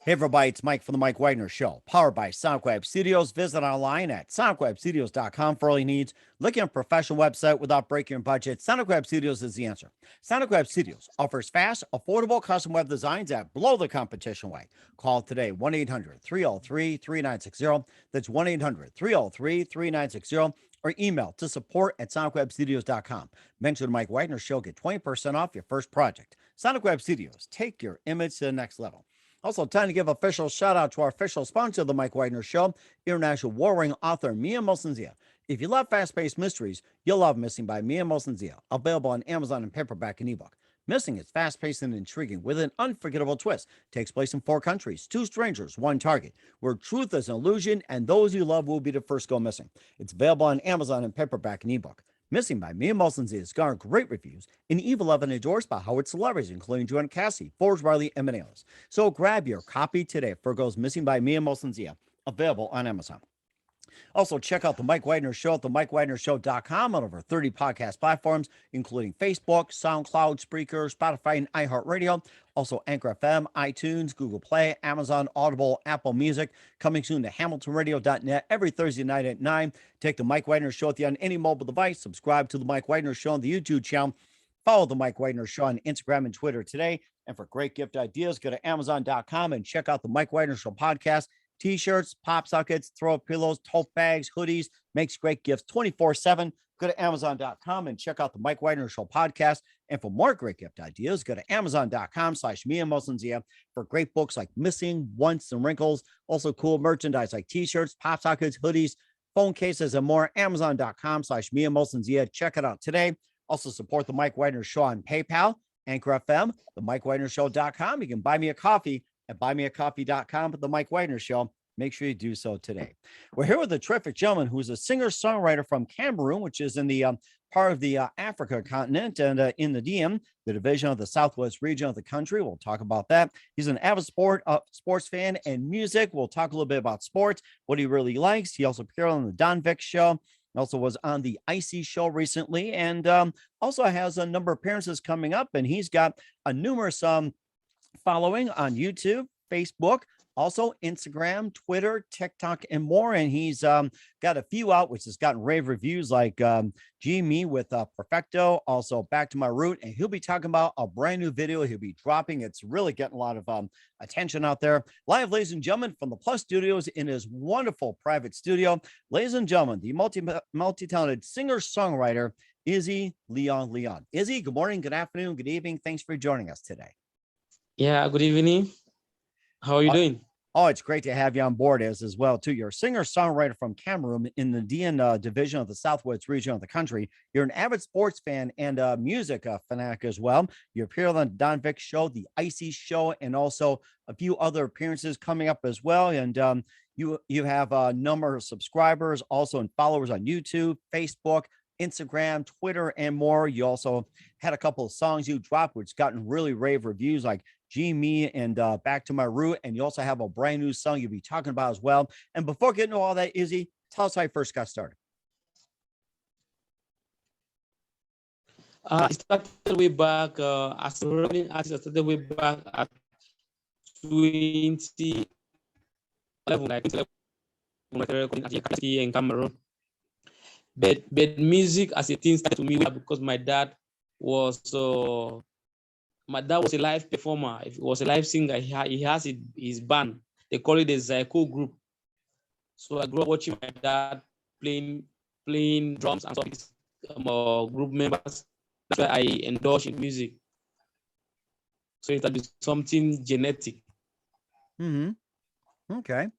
Hey everybody, it's Mike from the Mike Wagner Show, powered by SoundWeb Studios. Visit online at soundwebstudios.com for all your needs. Looking at a professional website without breaking your budget, SoundWeb Studios is the answer. SoundWeb Studios offers fast, affordable custom web designs that blow the competition away. Call today, 1-800-303-3960. That's 1-800-303-3960. Or email to support@sonicwebstudios.com. Mention the Mike Wagner Show, get 20% off your first project. Sonic Web Studios, take your image to the next level. Also, time to give official shout out to our official sponsor of the Mike Wagner Show, international warring author Mia Mosensia. If you love fast-paced mysteries, you'll love Missing by Mia Mosensia, available on Amazon in paperback and ebook. Missing is fast-paced and intriguing with an unforgettable twist. Takes place in 4 countries, 2 strangers, 1 target, where truth is an illusion and those you love will be the first go missing. It's available on Amazon in paperback and ebook. Missing by Mia Mosensia has garnered great reviews and even loved and endorsed by Howard celebrities, including Joanna Cassie, Forbes Riley, and Manelas. So grab your copy today for Goes Missing by Mia Mosensia, available on Amazon. Also, check out the Mike Wagner Show at themikewagnershow.com on over 30 podcast platforms, including Facebook, SoundCloud, Spreaker, Spotify, and iHeartRadio. Also, Anchor FM, iTunes, Google Play, Amazon, Audible, Apple Music. Coming soon to HamiltonRadio.net every Thursday night at 9. Take the Mike Wagner Show with you on any mobile device. Subscribe to the Mike Wagner Show on the YouTube channel. Follow the Mike Wagner Show on Instagram and Twitter today. And for great gift ideas, go to Amazon.com and check out the Mike Wagner Show podcast. T-shirts, pop sockets, throw pillows, tote bags, hoodies, makes great gifts 24/7. Go to Amazon.com and check out the Mike Wagner Show podcast. And for more great gift ideas, go to Amazon.com/Mia Mosensia for great books like Missing, Once, and Wrinkles. Also cool merchandise like T-shirts, pop sockets, hoodies, phone cases, and more. Amazon.com/Mia Mosensia. Check it out today. Also support the Mike Wagner Show on PayPal, Anchor FM, the MikeWagnerShow.com. You can buy me a coffee at buymeacoffee.com at the Mike Wagner Show. Make sure you do so today. We're here with a terrific gentleman who's a singer-songwriter from Cameroon, which is in the part of the Africa continent and in the DM, the division of the Southwest region of the country. We'll talk about that. He's an avid sports fan and music. We'll talk a little bit about sports, what he really likes. He also appeared on the Don Vick Show. Also was on the Icy Show recently, and also has a number of appearances coming up. And he's got a numerous following on YouTube, Facebook, also Instagram, Twitter, TikTok, and more. And he's got a few out, which has gotten rave reviews like G Me with Perfecto, also Back to My Root. And he'll be talking about a brand new video he'll be dropping. It's really getting a lot of attention out there. Live, ladies and gentlemen, from the Plus Studios in his wonderful private studio. Ladies and gentlemen, the multi-talented singer-songwriter, Izzy Lyon Lyon. Izzy, good morning, good afternoon, good evening. Thanks for joining us today. Yeah, good evening. How are you doing? Oh, it's great to have you on board as well, too. You're a singer-songwriter from Cameroon in the DN division of the Southwest region of the country. You're an avid sports fan and music fanatic as well. You appear on the Don Vick Show, the Icy Show, and also a few other appearances coming up as well. And you have a number of subscribers, also and followers on YouTube, Facebook, Instagram, Twitter, and more. You also had a couple of songs you dropped, which gotten really rave reviews like G Me and Back to My Root. And you also have a brand new song you'll be talking about as well. And before getting to all that, Izzy, tell us how you first got started. I started way back as a running artist. I started way back at 2011, like 2011, in Cameroon. But music as a teen started to me because my dad was a live performer. He was a live singer. He has his band. They call it the Zyko group. So I grew up watching my dad playing drums and some of his group members. That's why I indulge in music. So it had been something genetic. Okay.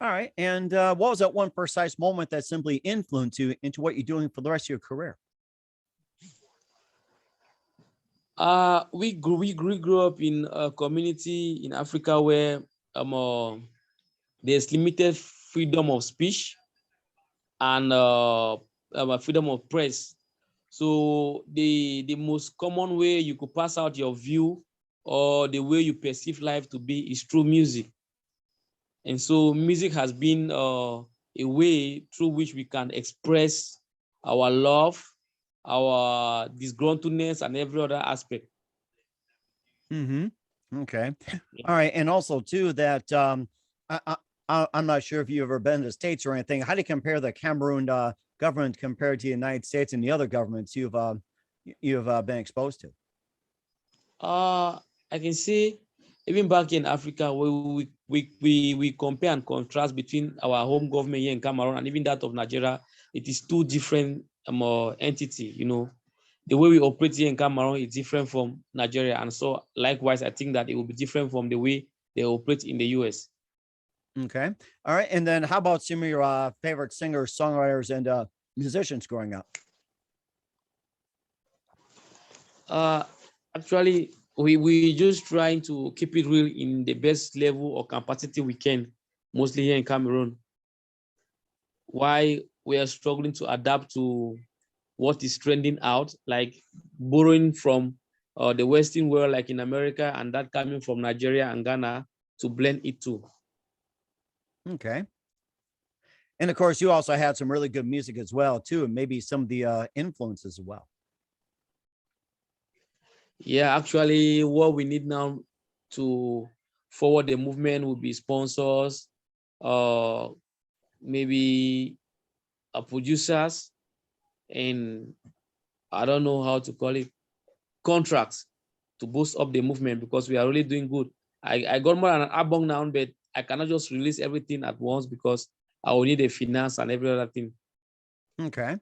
All right. And what was that one precise moment that simply influenced you into what you're doing for the rest of your career? We grew up in a community in Africa where there's limited freedom of speech and freedom of press. So the most common way you could pass out your view or the way you perceive life to be is through music. And so music has been a way through which we can express our love, our disgruntledness, and every other aspect. Okay. Yeah. All right. And also too that I, I I'm not sure if you've ever been to the States or anything. How do you compare the Cameroon government compared to the United States and the other governments you've been exposed to? Uh, I can see even back in Africa, we compare and contrast between our home government here in Cameroon and even that of Nigeria. It is two different entity. The way we operate here in Cameroon is different from Nigeria, and so likewise, I think that it will be different from the way they operate in the US. Okay. All right. And then how about some of your favorite singers, songwriters, and musicians growing up? Uh, Actually, we just trying to keep it real in the best level or capacity we can, mostly here in Cameroon. Why we are struggling to adapt to what is trending out, like borrowing from the Western world, like in America, and that coming from Nigeria and Ghana to blend it too. Okay. And of course, you also had some really good music as well, too, and maybe some of the influences as well. Yeah, actually, what we need now to forward the movement will be sponsors, uh, maybe producers, and I don't know how to call it, contracts to boost up the movement because we are really doing good. I got more than an album now, but I cannot just release everything at once because I will need a finance and every other thing. Okay.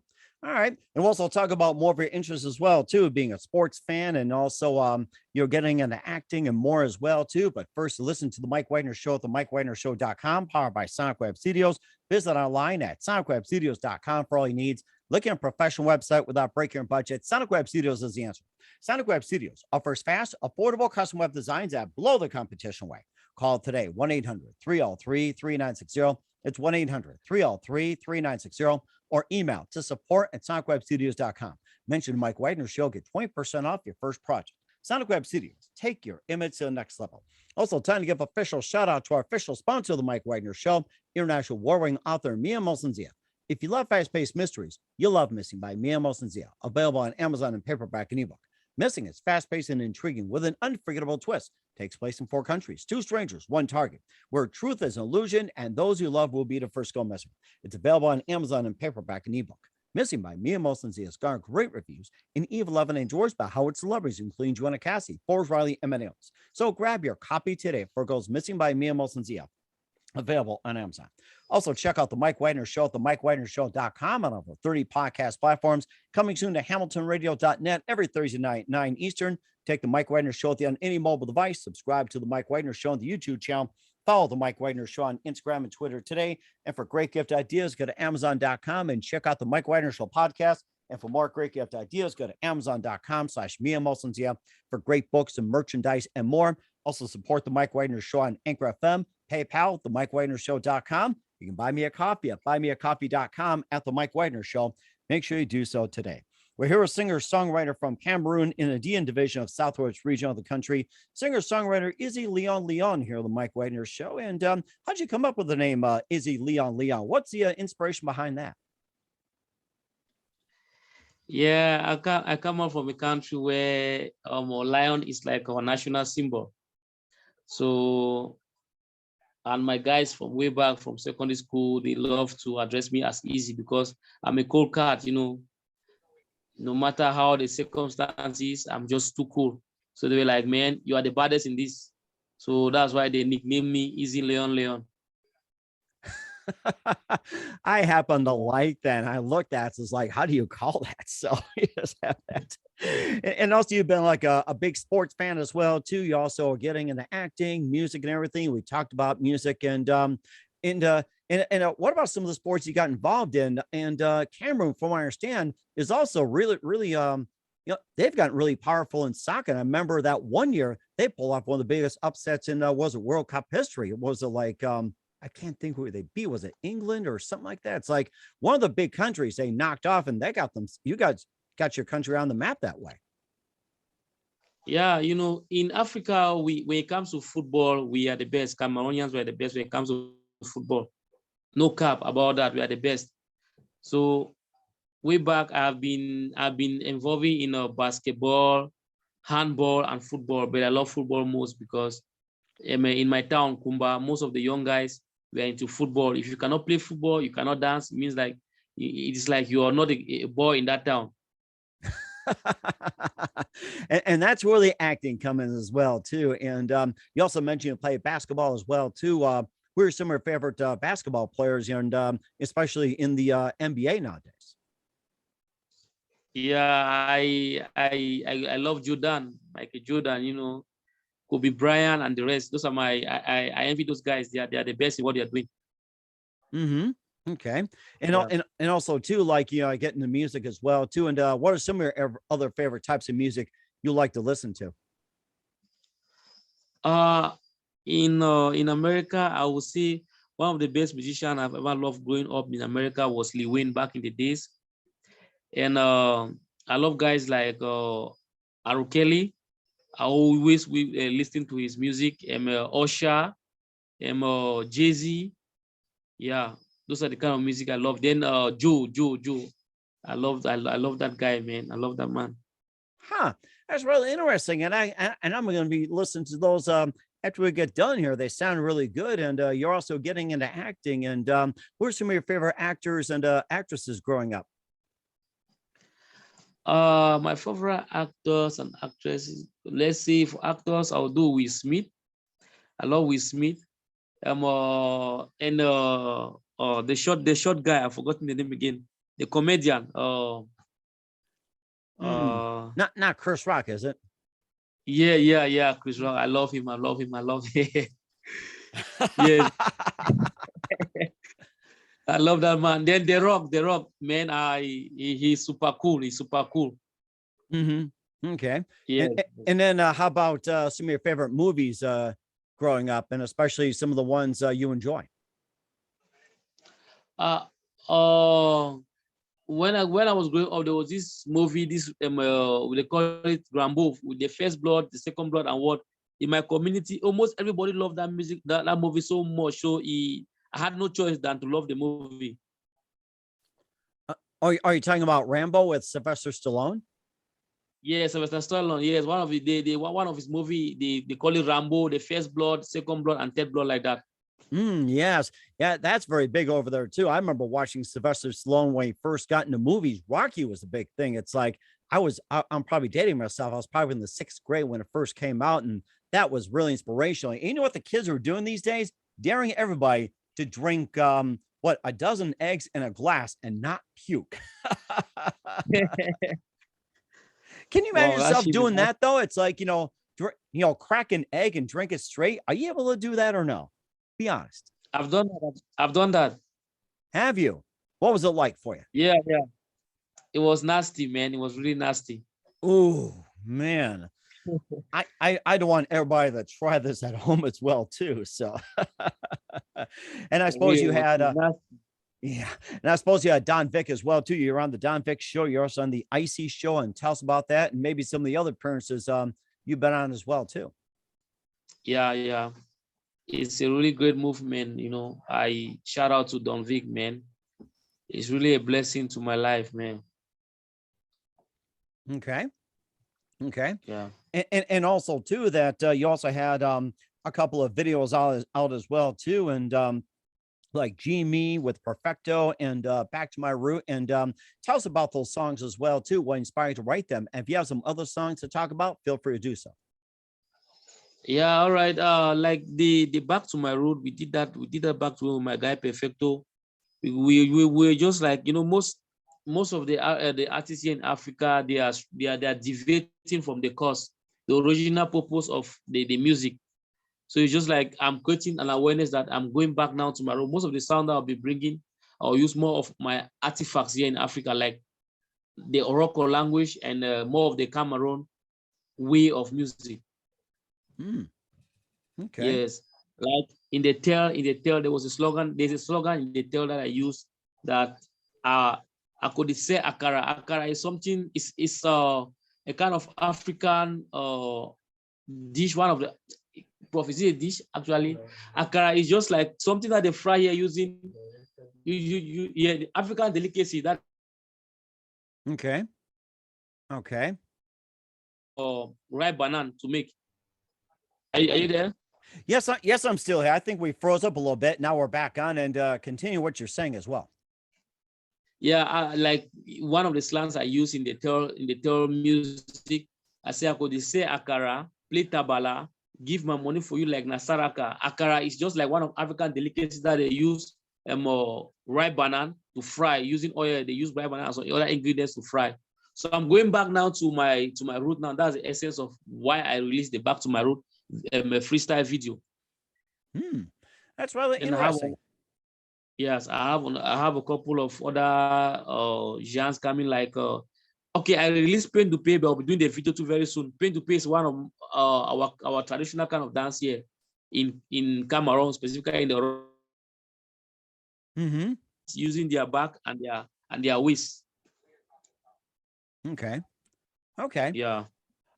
All right. And we'll also talk about more of your interests as well, too, being a sports fan and also you're getting into acting and more as well, too. But first, listen to the Mike Wagner Show at the MikeWagnerShow.com, powered by Sonic Web Studios. Visit online at SonicWebStudios.com for all your needs. Looking at a professional website without breaking your budget, Sonic Web Studios is the answer. Sonic Web Studios offers fast, affordable custom web designs that blow the competition away. Call today, 1-800-303-3960. It's 1-800-303-3960 or email to support@sonicwebstudios.com. Mention Mike Wagner Show, get 20% off your first project. Sonic Web Studios, take your image to the next level. Also, time to give official shout out to our official sponsor of the Mike Wagner Show, international war-winning author Mia Molson-Zia. If you love fast-paced mysteries, you'll love Missing by Mia Molson-Zia, available on Amazon in paperback and ebook. Missing is fast-paced and intriguing with an unforgettable twist. Takes place in 4 countries, 2 strangers, 1 target, where truth is an illusion and those you love will be the first go missing. It's available on Amazon in paperback and ebook. Missing by Mia Molson-Zia has garnered great reviews, and Eve 11 enjoys by Howard celebrities, including Joanna Cassie, Forbes Riley, and many others. So grab your copy today for Goes Missing by Mia Molson-Zia, available on Amazon. Also, check out the Mike Wagner Show at the MikeWagnerShow.com on over 30 podcast platforms. Coming soon to HamiltonRadio.net every Thursday night, 9 Eastern. Take the Mike Wagner Show on any mobile device. Subscribe to the Mike Wagner Show on the YouTube channel. Follow the Mike Wagner Show on Instagram and Twitter today. And for great gift ideas, go to Amazon.com and check out the Mike Wagner Show podcast. And for more great gift ideas, go to Amazon.com/Mia Molson-Zia for great books and merchandise and more. Also support the Mike Wagner Show on Anchor FM, PayPal, the MikeWagnerShow.com. You can buy me a coffee at buymeacoffee.com at the Mike Wagner Show. Make sure you do so today. We're here a singer-songwriter from Cameroon in the Dian division of Southwest region of the country. Singer-songwriter Izzy Lyon Lyon here on the Mike Wagner Show. And how'd you come up with the name Izzy Lyon Lyon? What's the inspiration behind that? Yeah, I come out from a country where a lion is like our national symbol. So, and my guys from way back from secondary school, they love to address me as Izzy because I'm a cool cat, no matter how the circumstances, I'm just too cool. So they were like, man, you are the baddest in this. So that's why they nicknamed me Izzy Lyon Lyon. I happen to like that. And I looked at it, it's like, how do you call that? So you just have that. And also, you've been like a big sports fan as well, too. You also are getting into acting, music, and everything. We talked about music and what about some of the sports you got involved in? And Cameroon, from what I understand, is also really they've gotten really powerful in soccer. And I remember that one year they pulled off one of the biggest upsets in was it World Cup history? Was it like I can't think who they beat. Was it England or something like that? It's like one of the big countries they knocked off, and they got them. You guys got your country on the map that way. Yeah, in Africa, when it comes to football, we are the best. Cameroonians were the best when it comes to football. No cap about that. We are the best. So way back, I've been involving in basketball, handball and football, but I love football most because in my town, Kumba, most of the young guys were into football. If you cannot play football, you cannot dance. It means like it is like you are not a boy in that town. And that's where the acting comes in as well too. And you also mentioned you play basketball as well too. Who are some of your favorite basketball players, and especially in the NBA nowadays? Yeah, I love Jordan, Michael Jordan, Kobe Bryant and the rest. Those are I envy those guys. They are the best in what they are doing. Mm-hmm. Okay. And, Yeah. and also too, like, I get into music as well too. And what are some of your other favorite types of music you like to listen to? Uh in America, I would say one of the best musicians I've ever loved growing up in America was Lil Wayne back in the days. And I love guys like R. Kelly. I always listen to his music. Usher, Jay-Z. Yeah, those are the kind of music I love. Then Joe. I love that guy, man. I love that man. Huh. That's really interesting. And I'm going to be listening to those after we get done here. They sound really good. And you're also getting into acting. And who are some of your favorite actors and actresses growing up? My favorite actors and actresses. Let's see, for actors, I'll do Will Smith. I love Will Smith. And the short guy, I've forgotten the name again. The comedian. Mm. Uh, Not Chris Rock, is it? yeah, Chris Rock. I love him. I love him. I love him. Yes, I love that man. Then The Rock, man. He's super cool. He's super cool. Mm-hmm. Okay. Yeah. And then how about some of your favorite movies growing up, and especially some of the ones you enjoy? Uh, uh, when I was growing up, there was this movie, they call it Rambo, with the first blood, the second blood, and what in my community, almost everybody loved that music, that movie so much. So I had no choice than to love the movie. Are you talking about Rambo with Sylvester Stallone? Yeah, Sylvester Stallone. Yes, one of his movie, they call it Rambo, the first blood, second blood, and third blood, like that. Yes. Yeah, that's very big over there too. I remember watching Sylvester Stallone when he first got into movies. Rocky was a big thing. It's like I'm probably dating myself. I was probably in the sixth grade when it first came out, and that was really inspirational. And you know what the kids are doing these days? Daring everybody to drink what, a dozen eggs in a glass and not puke. Can you imagine Wow, that yourself should be doing nice. that though? It's like, crack an egg and drink it straight. Are you able to do that or no? Be honest. I've done that. I've done that. Have you? What was it like for you? Yeah. It was nasty, man. It was really nasty. Oh man. I don't want everybody to try this at home as well too. So and I For suppose real, you it was had nasty. yeah, and I suppose you had Don Vick as well too. You're on the Don Vick show. You're also on the Icy show, and tell us about that and maybe some of the other appearances you've been on as well too. Yeah. It's a really great movement. I shout out to Don Vic, man. It's really a blessing to my life, man. Okay. Okay. Yeah. And also too that you also had a couple of videos out as well too, and like G Me with Perfecto and Back to My Root. And tell us about those songs as well too. What inspired you to write them? And if you have some other songs to talk about, feel free to do so. Yeah, all right. Like the Back to My Root, we did that. We did that back to my guy Perfecto. We were just like, most of the artists here in Africa, they are deviating from the cause, the original purpose of the music. So it's just like I'm creating an awareness that I'm going back now to my root. Most of the sound that I'll be bringing, I'll use more of my artifacts here in Africa, like the Oroko language and more of the Cameroon way of music. Hmm. Okay. Yes, like in the tale, there was a slogan. There's a slogan in the tale that I use that I could say akara. Akara is something. It's a kind of African dish. One of the prophecy dish actually. Akara is just like something that they fry here using yeah, the African delicacy. That Okay. Okay. ripe banana to make. Are you there? Yes, yes, I'm still here. I think we froze up a little bit. Now we're back on, and continue what you're saying as well. Yeah, like one of the slangs I use in the tail music, I say I could say akara, play tabala, give my money for you like nasaraka. Akara is just like one of African delicacies that they use ripe banana to fry using oil. They use ripe banana and some other ingredients to fry. So I'm going back now to my root now. That's the essence of why I released the Back to My Root freestyle video. That's really interesting. Yes, I have a couple of other genres coming like okay, I released Pain to Pay, but I'll be doing the video too very soon. Pain to Pay is one of our traditional kind of dance here in Cameroon, specifically in the using their back and their waist. Okay. Yeah.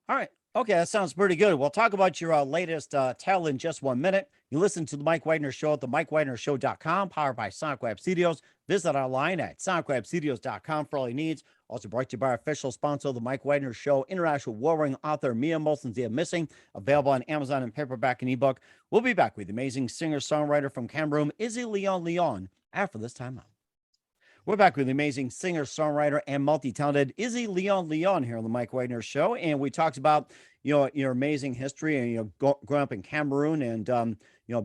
All right. Okay, that sounds pretty good. We'll talk about your latest tell in just 1 minute. You listen to the Mike Wagner Show at the MikeWagnerShow.com, powered by Sonic Web Studios. Visit our line at SonicWebStudios.com for all your needs. Also brought to you by our official sponsor, the Mike Wagner Show, international warring author Mia Molson's The Missing, available on Amazon in paperback and ebook. We'll be back with the amazing singer-songwriter from Cameroon, Izzy Lyon Lyon, after this time out. We're back with the amazing singer, songwriter, and multi-talented Izzy Lyon Lyon here on the Mike Wagner Show, and we talked about your amazing history and growing up in Cameroon and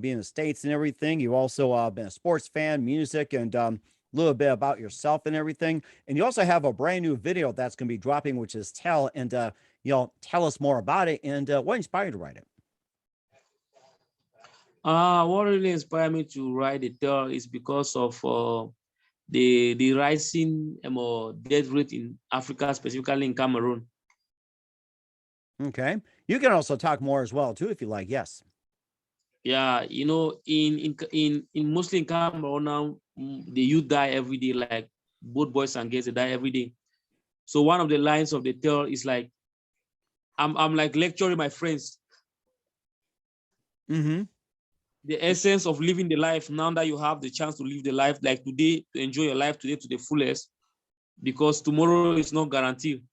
being in the States and everything. You also been a sports fan, music, and a little bit about yourself and everything. And you also have a brand new video that's going to be dropping, which is Tell, and tell us more about it and what inspired you to write it. What really inspired me to write the Tell is because of the rising death rate in Africa, specifically in Cameroon. Okay. You can also talk more as well, too, if you like. Yes. Yeah, in mostly in Cameroon now, the youth die every day, like both boys and girls, they die every day. So one of the lines of the tale is like, I'm like lecturing my friends. The essence of living the life now that you have the chance to live the life, like today, to enjoy your life today to the fullest, because tomorrow is not guaranteed.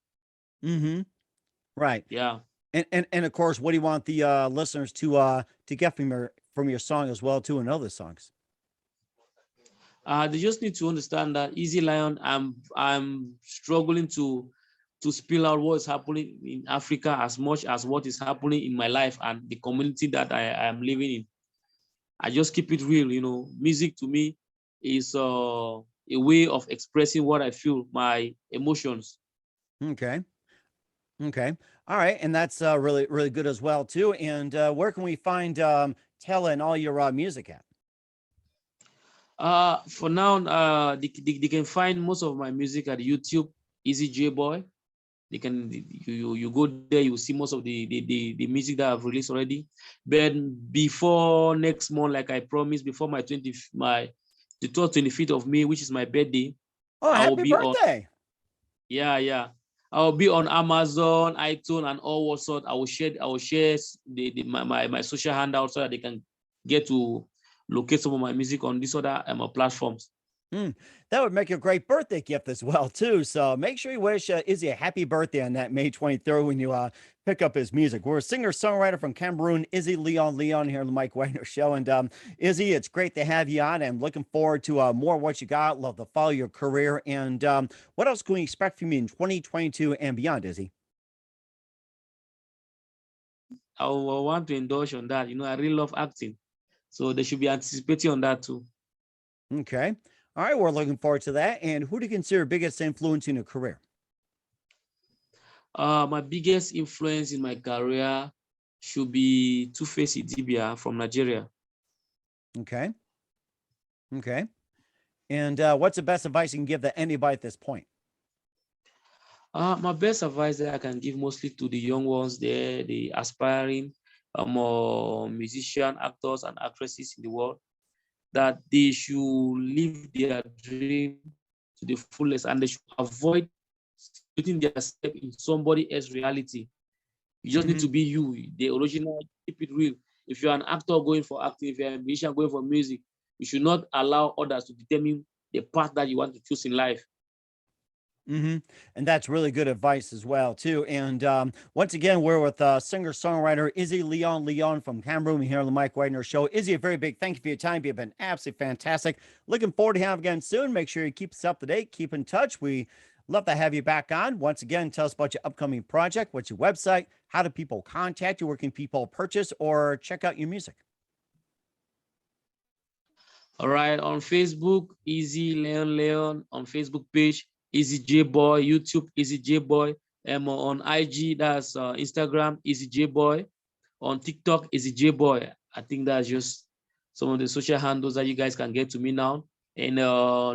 Right. Yeah. And of course, what do you want the listeners to get from your song as well too, and other songs? They just need to understand that Izzy Lyon, I'm struggling to spill out what is happening in Africa as much as what is happening in my life and the community that I am living in. I just keep it real. Music to me is a way of expressing what I feel, my emotions. Okay. All right. And that's really, really good as well too. And where can we find Tell and all your music at? For now, they can find most of my music at YouTube, Easy J Boy. They can you go there, you see most of the music that I've released already. But before next month, like I promised, before the 12th, 25th of May, which is my birthday. Oh, happy birthday! Yeah. I'll be on Amazon, iTunes, and all what sort. I will share my social handout so that they can get to locate some of my music on these other platforms. That would make a great birthday gift as well too. So make sure you wish Izzy a happy birthday on that May 23rd when you pick up his music. We're a singer-songwriter from Cameroon, Izzy Lyon Lyon here on the Mike Wagner Show. And Izzy, it's great to have you on. I'm looking forward to more of what you got. Love to follow your career. And what else can we expect from you in 2022 and beyond, Izzy? I want to indulge on that. I really love acting. So they should be anticipating on that too. Okay. All right. We're looking forward to that. And who do you consider biggest influence in your career? My biggest influence in my career should be Two-Face Idibia from Nigeria. Okay. And what's the best advice you can give to anybody at this point? My best advice that I can give mostly to the young ones there, the aspiring musician, actors, and actresses in the world, that they should live their dream to the fullest and they should avoid putting themselves in somebody else's reality. You just need to be you, the original, keep it real. If you're an actor going for acting, if you're a musician going for music, you should not allow others to determine the path that you want to choose in life. Hmm. And that's really good advice as well, too. And once again, we're with singer-songwriter Izzy Lyon Lyon from Cameroon here on the Mike Wagner Show. Izzy, a very big thank you for your time. You've been absolutely fantastic. Looking forward to having you again soon. Make sure you keep us up to date. Keep in touch. We love to have you back on. Once again, tell us about your upcoming project. What's your website? How do people contact you? Where can people purchase or check out your music? All right, on Facebook, Izzy Lyon Lyon. On Facebook page, Izzy J Boy. YouTube, Izzy J Boy. On IG, that's Instagram, Izzy J Boy. On TikTok, Izzy J Boy. I think that's just some of the social handles that you guys can get to me now. And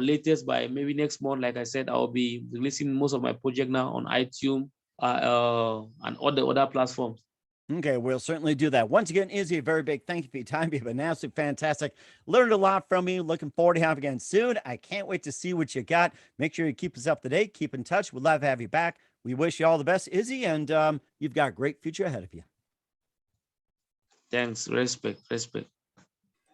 latest by maybe next month, like I said, I'll be releasing most of my project now on iTunes and all the other platforms. Okay, we'll certainly do that. Once again, Izzy, a very big thank you for your time. You've been absolutely fantastic. Learned a lot from you. Looking forward to having you again soon. I can't wait to see what you got. Make sure you keep us up to date. Keep in touch. We'd love to have you back. We wish you all the best, Izzy, and you've got a great future ahead of you. Thanks, respect, respect.